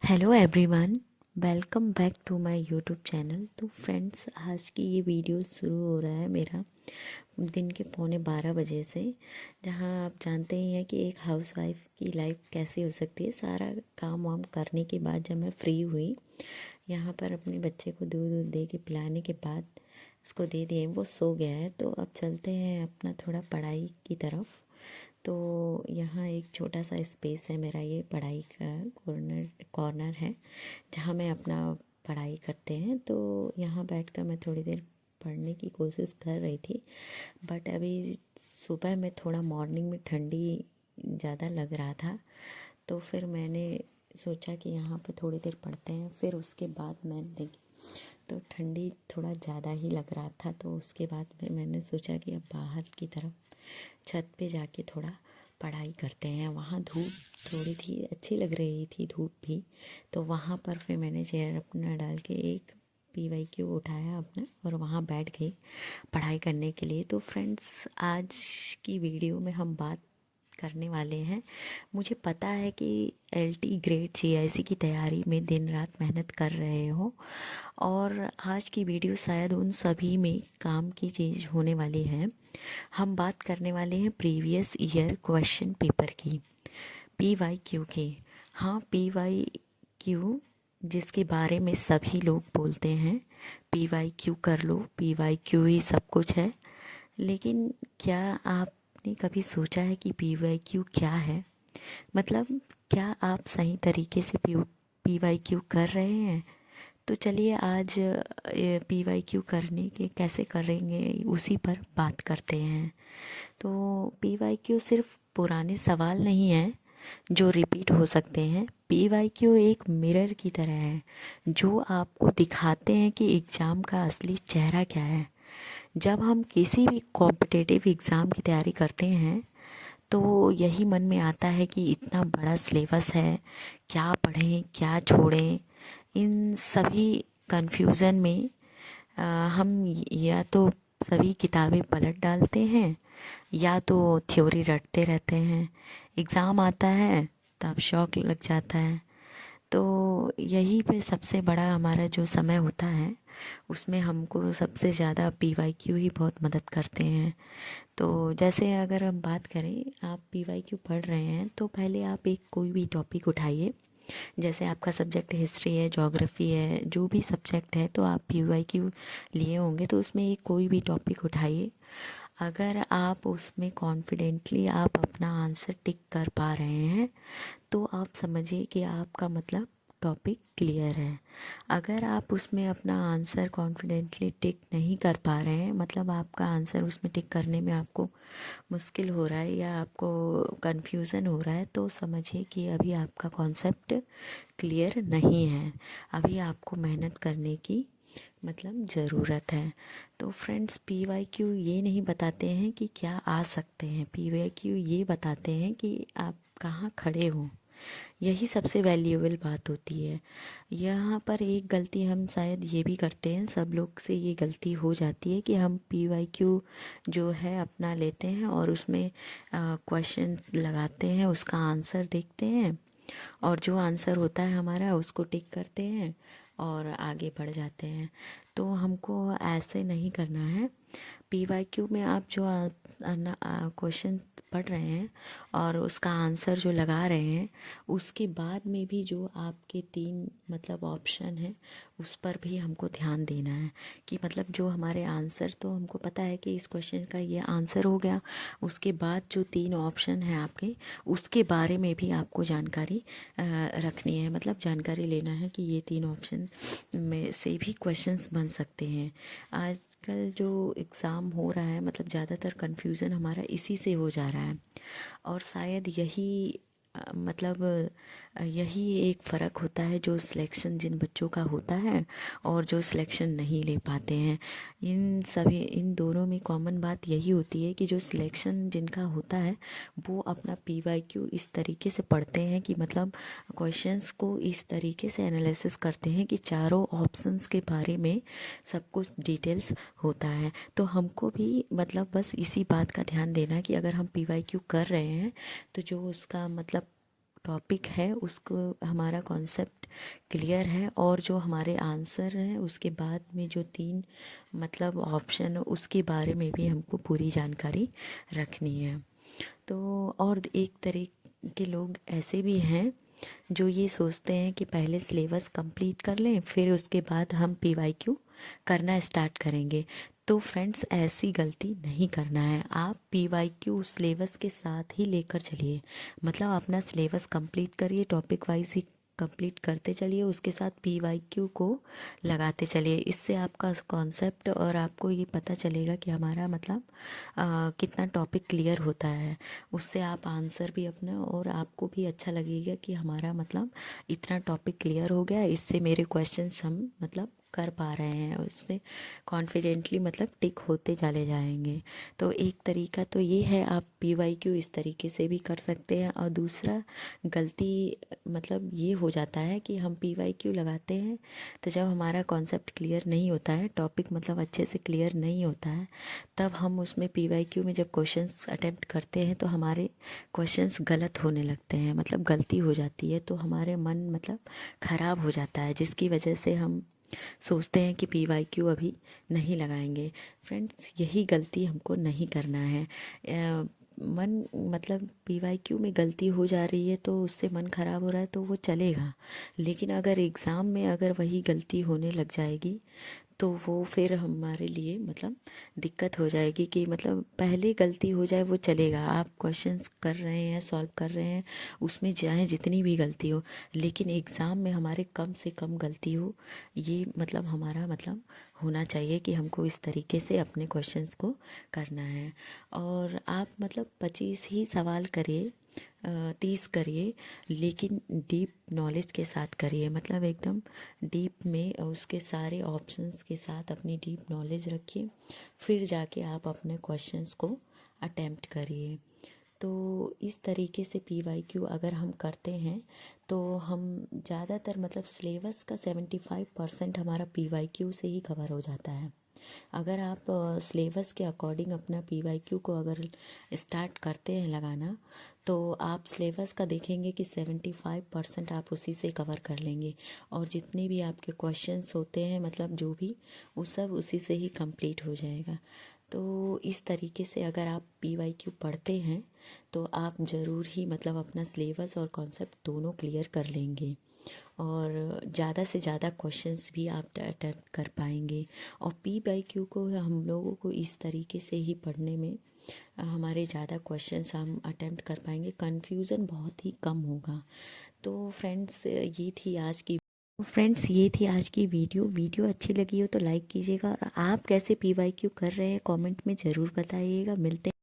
Hello everyone, welcome back to my YouTube channel. तो friends, आज की ये वीडियो शुरू हो रहा है मेरा दिन के 11:15 बजे से। जहां आप जानते ही हैं कि एक हाउसवाइफ की लाइफ कैसी हो सकती है। सारा काम वाम करने के बाद जब मैं फ्री हुई, यहाँ पर अपने बच्चे को दूध दूध दे के पिलाने के बाद उसको दे दिए, वो सो गया है। तो अब चलते हैं अपना थोड़ा पढ़ाई की तरफ। तो यहाँ एक छोटा सा स्पेस है मेरा, ये पढ़ाई का कॉर्नर है जहाँ मैं अपना पढ़ाई करते हैं। तो यहाँ बैठकर मैं थोड़ी देर पढ़ने की कोशिश कर रही थी, बट अभी सुबह में थोड़ा मॉर्निंग में ठंडी ज़्यादा लग रहा था। तो फिर मैंने सोचा कि यहाँ पे थोड़ी देर पढ़ते हैं। फिर उसके बाद मैं देखी तो ठंडी थोड़ा ज़्यादा ही लग रहा था। तो उसके बाद फिर मैंने सोचा कि अब बाहर की तरफ छत पे जाके थोड़ा पढ़ाई करते हैं। वहाँ धूप थोड़ी थी, अच्छी लग रही थी धूप भी। तो वहाँ पर फिर मैंने चेयर अपना डाल के एक PYQ उठाया अपना और वहाँ बैठ गई पढ़ाई करने के लिए। तो फ्रेंड्स, आज की वीडियो में हम बात करने वाले हैं। मुझे पता है कि LT ग्रेड GIC की तैयारी में दिन रात मेहनत कर रहे हो, और आज की वीडियो शायद उन सभी में काम की चीज़ होने वाली है। हम बात करने वाले हैं प्रीवियस ईयर क्वेश्चन पेपर की, PYQ की। हाँ, PYQ, जिसके बारे में सभी लोग बोलते हैं PYQ कर लो, PYQ ही सब कुछ है। लेकिन क्या आपने कभी सोचा है कि PYQ क्या है? मतलब क्या आप सही तरीके से PYQ कर रहे हैं? तो चलिए आज PYQ करने के कैसे करेंगे उसी पर बात करते हैं। तो PYQ सिर्फ पुराने सवाल नहीं है जो रिपीट हो सकते हैं। PYQ एक मिरर की तरह है जो आपको दिखाते हैं कि एग्ज़ाम का असली चेहरा क्या है। जब हम किसी भी कॉम्पिटिटिव एग्ज़ाम की तैयारी करते हैं तो यही मन में आता है कि इतना बड़ा सिलेबस है, क्या पढ़ें क्या छोड़ें। इन सभी कन्फ्यूज़न में हम या तो सभी किताबें पलट डालते हैं या तो थ्योरी रटते रहते हैं। एग्ज़ाम आता है तब शौक लग जाता है। तो यही पे सबसे बड़ा हमारा जो समय होता है, उसमें हमको सबसे ज़्यादा PYQ ही बहुत मदद करते हैं। तो जैसे अगर हम बात करें, आप PYQ पढ़ रहे हैं तो पहले आप एक कोई भी टॉपिक उठाइए। जैसे आपका सब्जेक्ट हिस्ट्री है, ज्योग्राफी है, जो भी सब्जेक्ट है, तो आप PYQ लिए होंगे तो उसमें एक कोई भी टॉपिक उठाइए। अगर आप उसमें कॉन्फिडेंटली आप अपना आंसर टिक कर पा रहे हैं तो आप समझिए कि आपका मतलब टॉपिक क्लियर है। अगर आप उसमें अपना आंसर कॉन्फिडेंटली टिक नहीं कर पा रहे हैं, मतलब आपका आंसर उसमें टिक करने में आपको मुश्किल हो रहा है या आपको कन्फ्यूज़न हो रहा है, तो समझिए कि अभी आपका कॉन्सेप्ट क्लियर नहीं है। अभी आपको मेहनत करने की मतलब ज़रूरत है। तो फ्रेंड्स, PYQ ये नहीं बताते हैं कि क्या आ सकते हैं, PYQ ये बताते हैं कि आप कहाँ खड़े हो। यही सबसे वैल्यूएबल बात होती है। यहाँ पर एक गलती हम शायद ये भी करते हैं, सब लोग से ये गलती हो जाती है कि हम PYQ जो है अपना लेते हैं और उसमें क्वेश्चन लगाते हैं, उसका आंसर देखते हैं और जो आंसर होता है हमारा उसको टिक करते हैं और आगे बढ़ जाते हैं। तो हमको ऐसे नहीं करना है। PYQ में आप जो क्वेश्चन पढ़ रहे हैं और उसका आंसर जो लगा रहे हैं, उसके बाद में भी जो आपके 3 मतलब ऑप्शन हैं, उस पर भी हमको ध्यान देना है कि मतलब जो हमारे आंसर, तो हमको पता है कि इस क्वेश्चन का ये आंसर हो गया। उसके बाद जो 3 ऑप्शन हैं आपके, उसके बारे में भी आपको जानकारी रखनी है। मतलब जानकारी लेना है कि ये 3 ऑप्शन में से भी क्वेश्चंस बन सकते हैं। आजकल जो एग्ज़ाम हो रहा है, मतलब ज़्यादातर कन्फ्यूज़न हमारा इसी से हो जा रहा है। और शायद यही मतलब यही एक फ़र्क होता है जो सिलेक्शन जिन बच्चों का होता है और जो सिलेक्शन नहीं ले पाते हैं। इन दोनों में कॉमन बात यही होती है कि जो सिलेक्शन जिनका होता है वो अपना PYQ इस तरीके से पढ़ते हैं कि मतलब क्वेश्चंस को इस तरीके से एनालिसिस करते हैं कि चारों ऑप्शंस के बारे में सब कुछ डिटेल्स होता है। तो हमको भी मतलब बस इसी बात का ध्यान देना कि अगर हम PYQ कर रहे हैं तो जो उसका मतलब टॉपिक है उसको हमारा कॉन्सेप्ट क्लियर है, और जो हमारे आंसर हैं उसके बाद में जो 3 मतलब ऑप्शन है उसके बारे में भी हमको पूरी जानकारी रखनी है। तो और एक तरह के लोग ऐसे भी हैं जो ये सोचते हैं कि पहले सिलेबस कंप्लीट कर लें फिर उसके बाद हम पीवाईक्यू करना स्टार्ट करेंगे। तो फ्रेंड्स ऐसी गलती नहीं करना है। आप पीवाईक्यू सिलेबस के साथ ही लेकर चलिए, मतलब अपना सिलेबस कंप्लीट करिए, टॉपिक वाइज ही कंप्लीट करते चलिए, उसके साथ पीवाईक्यू को लगाते चलिए। इससे आपका कॉन्सेप्ट और आपको ये पता चलेगा कि हमारा मतलब कितना टॉपिक क्लियर होता है। उससे आप आंसर भी अपना, और आपको भी अच्छा लगेगा कि हमारा मतलब इतना टॉपिक क्लियर हो गया, इससे मेरे क्वेश्चंस हम मतलब कर पा रहे हैं, उससे कॉन्फिडेंटली मतलब टिक होते चले जाएंगे। तो एक तरीका तो ये है, आप पीवाईक्यू इस तरीके से भी कर सकते हैं। और दूसरा गलती मतलब ये हो जाता है कि हम पीवाईक्यू लगाते हैं तो जब हमारा कॉन्सेप्ट क्लियर नहीं होता है, टॉपिक मतलब अच्छे से क्लियर नहीं होता है, तब हम उसमें पीवाईक्यू में जब क्वेश्चंस अटेम्प्ट करते हैं तो हमारे क्वेश्चंस गलत होने लगते हैं, मतलब गलती हो जाती है, तो हमारे मन मतलब ख़राब हो जाता है, जिसकी वजह से हम सोचते हैं कि पीवाईक्यू अभी नहीं लगाएंगे। फ्रेंड्स यही गलती हमको नहीं करना है। मन मतलब पीवाईक्यू में गलती हो जा रही है तो उससे मन ख़राब हो रहा है तो वो चलेगा, लेकिन अगर एग्ज़ाम में अगर वही गलती होने लग जाएगी तो वो फिर हमारे लिए मतलब दिक्कत हो जाएगी। कि मतलब पहले गलती हो जाए वो चलेगा, आप क्वेश्चंस कर रहे हैं, सॉल्व कर रहे हैं, उसमें चाहे जितनी भी गलती हो, लेकिन एग्ज़ाम में हमारे कम से कम गलती हो, ये मतलब हमारा मतलब होना चाहिए कि हमको इस तरीके से अपने क्वेश्चंस को करना है। और आप मतलब 25 ही सवाल करिए, 30 करिए, लेकिन डीप नॉलेज के साथ करिए, मतलब एकदम डीप में उसके सारे ऑप्शंस के साथ अपनी डीप नॉलेज रखिए, फिर जाके आप अपने क्वेश्चंस को अटेम्प्ट करिए। तो इस तरीके से पीवाईक्यू अगर हम करते हैं तो हम ज़्यादातर मतलब सिलेबस का 75% हमारा पीवाईक्यू से ही कवर हो जाता है। अगर आप सिलेबस के अकॉर्डिंग अपना पीवाईक्यू को अगर स्टार्ट करते हैं लगाना, तो आप सिलेबस का देखेंगे कि 75% आप उसी से कवर कर लेंगे, और जितने भी आपके क्वेश्चंस होते हैं मतलब जो भी, वो सब उसी से ही कंप्लीट हो जाएगा। तो इस तरीके से अगर आप पीवाईक्यू पढ़ते हैं तो आप ज़रूर ही मतलब अपना सिलेबस और कॉन्सेप्ट दोनों क्लियर कर लेंगे, और ज़्यादा से ज़्यादा क्वेश्चंस भी आप अटेम्प्ट कर पाएंगे। और पीवाईक्यू को हम लोगों को इस तरीके से ही पढ़ने में हमारे ज़्यादा क्वेश्चंस हम अटेम्प्ट कर पाएंगे, कन्फ्यूज़न बहुत ही कम होगा। तो फ्रेंड्स ये थी आज की वीडियो अच्छी लगी हो तो लाइक कीजिएगा, और आप कैसे पीवाईक्यू कर रहे हैं कमेंट में ज़रूर बताइएगा। मिलते हैं।